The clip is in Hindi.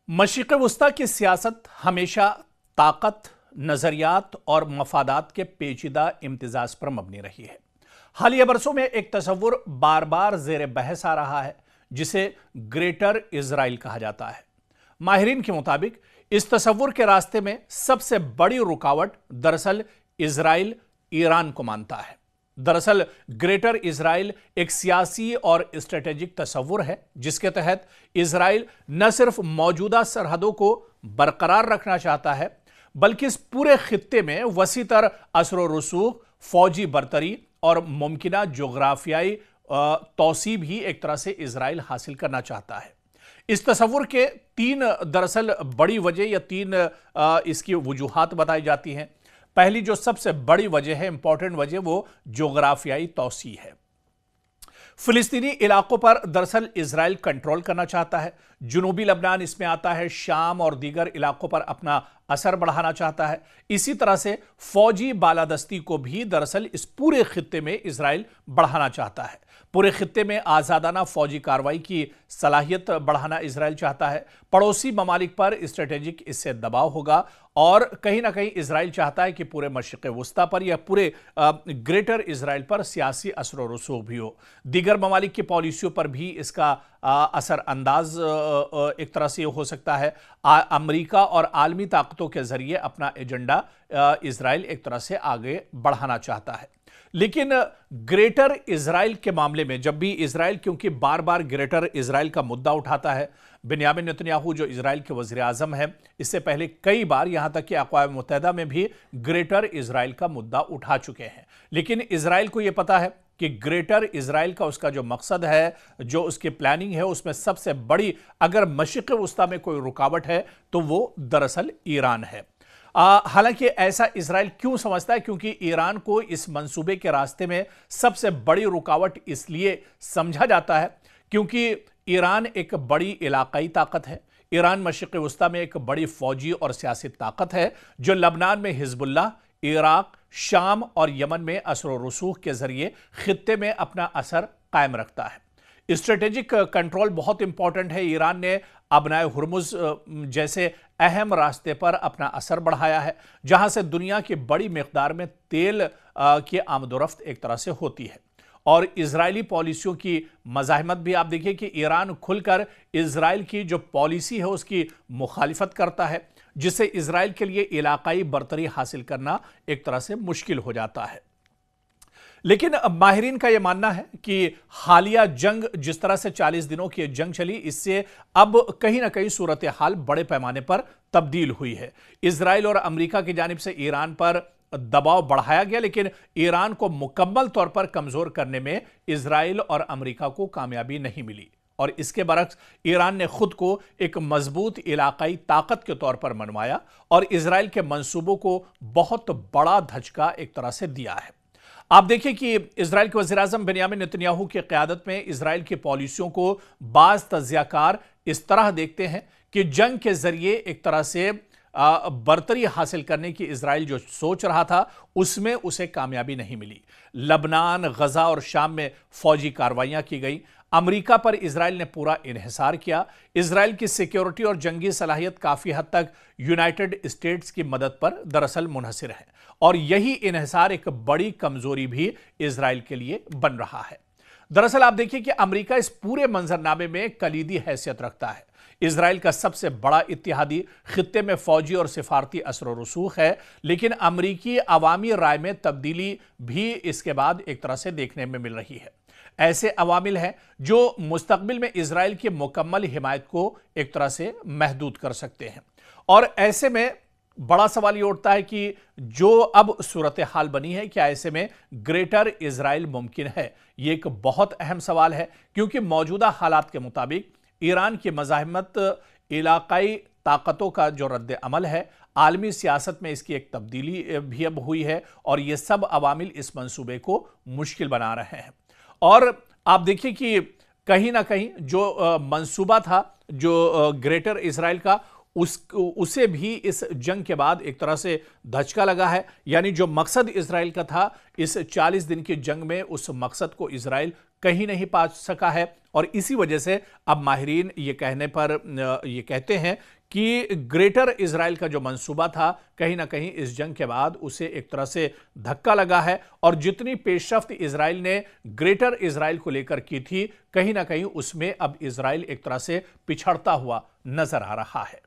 मशरिक़ वस्ता की सियासत हमेशा ताकत, नज़रियात और मफादात के पेचीदा इम्तिजाज पर मबनी रही है। हालिया बरसों में एक तसव्वुर बार बार ज़ेर बहस आ रहा है जिसे ग्रेटर इज़राइल कहा जाता है। माहिरीन के मुताबिक इस तसव्वुर के रास्ते में सबसे बड़ी रुकावट दरअसल इज़राइल ईरान को मानता है। दरअसल ग्रेटर इज़राइल एक सियासी और स्ट्रेटेजिक तसव्वुर है जिसके तहत इज़राइल न सिर्फ मौजूदा सरहदों को बरकरार रखना चाहता है बल्कि इस पूरे खित्ते में वसीतर असर व रसूख, फौजी बरतरी और मुमकिना जोग्राफियाई तौसी भी एक तरह से इज़राइल हासिल करना चाहता है। इस तसव्वुर के तीन दरअसल बड़ी वजह या तीन इसकी वजूहात बताई जाती हैं। पहली जो सबसे बड़ी वजह है, इंपॉर्टेंट वजह, वो जोग्राफियाई तौसी है। फिलिस्तीनी इलाकों पर दरअसल इजराइल कंट्रोल करना चाहता है। जुनूबी लबनान इसमें आता है, शाम और दीगर इलाकों पर अपना असर बढ़ाना चाहता है। इसी तरह से फौजी बालादस्ती को भी दरअसल इस पूरे खित्ते में इजराइल बढ़ाना चाहता है। पूरे खित्ते में आज़ादाना फौजी कार्रवाई की सलाहियत बढ़ाना इजराइल चाहता है। पड़ोसी ममालिक पर स्ट्रेटेजिक इससे दबाव होगा और कहीं ना कहीं इजराइल चाहता है कि पूरे मशरिक़ वस्ता पर या पूरे ग्रेटर इजराइल पर सियासी असर व रसूख भी हो। दीगर ममालिक की पॉलिसियों पर भी इसका असर अंदाज एक तरह से हो सकता है। अमेरिका और आलमी ताकतों के जरिए अपना एजेंडा इजराइल एक तरह से आगे बढ़ाना चाहता है। लेकिन ग्रेटर इजराइल के मामले में जब भी इजराइल, क्योंकि बार बार ग्रेटर इजराइल का मुद्दा उठाता है, बेंयामिन नेतन्याहू जो इजराइल के वज़ीर आज़म हैं, इससे पहले कई बार यहां तक कि अक़वाम मुत्तहिदा में भी ग्रेटर इजराइल का मुद्दा उठा चुके हैं। लेकिन इजराइल को यह पता है कि ग्रेटर इजराइल का उसका जो मकसद है, जो उसकी प्लानिंग है, उसमें सबसे बड़ी अगर मशरिक़ वस्ता में कोई रुकावट है तो वो दरअसल ईरान है। हालांकि ऐसा इजराइल क्यों समझता है? क्योंकि ईरान को इस मंसूबे के रास्ते में सबसे बड़ी रुकावट इसलिए समझा जाता है क्योंकि ईरान एक बड़ी इलाकाई ताकत है। ईरान मशरिक़ वस्ता में एक बड़ी फौजी और सियासी ताकत है जो लबनान में हिजबुल्लाह, इराक, शाम और यमन में असर व रसूख के जरिए खित्ते में अपना असर कायम रखता है। स्ट्रेटेजिक कंट्रोल बहुत इंपॉर्टेंट है। ईरान ने अबनाए हुर्मुज जैसे अहम रास्ते पर अपना असर बढ़ाया है जहां से दुनिया की बड़ी मिकदार में तेल की आमदोरफ्त एक तरह से होती है। और इजरायली पॉलिसियों की मज़ाहमत भी आप देखिए कि ईरान खुलकर इजराइल की जो पॉलिसी है उसकी मुखालिफत करता है जिससे इजराइल के लिए इलाकाई बरतरी हासिल करना एक तरह से मुश्किल हो जाता है। लेकिन माहिरीन का यह मानना है कि हालिया जंग, जिस तरह से 40 दिनों की जंग चली, इससे अब कहीं ना कहीं सूरत हाल बड़े पैमाने पर तब्दील हुई है। इजराइल और अमेरिका की जानिब से ईरान पर दबाव बढ़ाया गया लेकिन ईरान को मुकम्मल तौर पर कमजोर करने में इजराइल और अमेरिका को कामयाबी नहीं मिली और इसके बरक्स ईरान ने खुद को एक मजबूत इलाकाई ताकत के तौर पर मनवाया और इजराइल के मंसूबों को बहुत बड़ा धचका एक तरह से दिया है। आप देखिए कि इजराइल के वज़ीर आज़म बेंयामिन नेतन्याहू की क़यादत में इजराइल की पॉलिसियों को बाज़ तज्ज़ियाकार इस तरह देखते हैं कि जंग के जरिए एक तरह से बरतरी हासिल करने की इजराइल जो सोच रहा था उसमें उसे कामयाबी नहीं मिली। लबनान, गजा और शाम में फौजी कार्रवाइयां की गई। अमेरिका पर इजराइल ने पूरा इन्हिसार किया। इजराइल की सिक्योरिटी और जंगी सलाहियत काफी हद तक यूनाइटेड स्टेट्स की मदद पर दरअसल मुनहसिर है और यही इन्हिसार एक बड़ी कमजोरी भी इजराइल के लिए बन रहा है। दरअसल आप देखिए कि अमेरिका इस पूरे मंजरनामे में कलीदी हैसियत रखता है। इजराइल का सबसे बड़ा इत्तेहादी खित्ते में फौजी और सिफारती असर व रसूख है लेकिन अमरीकी अवामी राय में तब्दीली भी इसके बाद एक तरह से देखने में मिल रही है। ऐसे अवामिल हैं जो मुस्तकबिल में इजराइल की मुकम्मल हिमायत को एक तरह से महदूद कर सकते हैं और ऐसे में बड़ा सवाल ये उठता है कि जो अब सूरत हाल बनी है, क्या ऐसे में ग्रेटर इजराइल मुमकिन है? ये एक बहुत अहम सवाल है क्योंकि मौजूदा हालात के मुताबिक ईरान की मज़ाहमत, इलाकाई ताकतों का जो रद्द अमल है, आलमी सियासत में इसकी एक तब्दीली भी अब हुई है और ये सब अवामिल इस मंसूबे को मुश्किल बना रहे हैं। और आप देखिए कि कहीं ना कहीं जो मंसूबा था जो ग्रेटर इजराइल का, उसे भी इस जंग के बाद एक तरह से धचका लगा है। यानी जो मकसद इजराइल का था इस 40 दिन की जंग में, उस मकसद को इजराइल कहीं नहीं पा सका है और इसी वजह से अब माहिरीन ये कहते हैं कि ग्रेटर इजराइल का जो मंसूबा था कहीं ना कहीं इस जंग के बाद उसे एक तरह से धक्का लगा है और जितनी पेशरफ्त इजराइल ने ग्रेटर इजराइल को लेकर की थी कहीं ना कहीं उसमें अब इजराइल एक तरह से पिछड़ता हुआ नजर आ रहा है।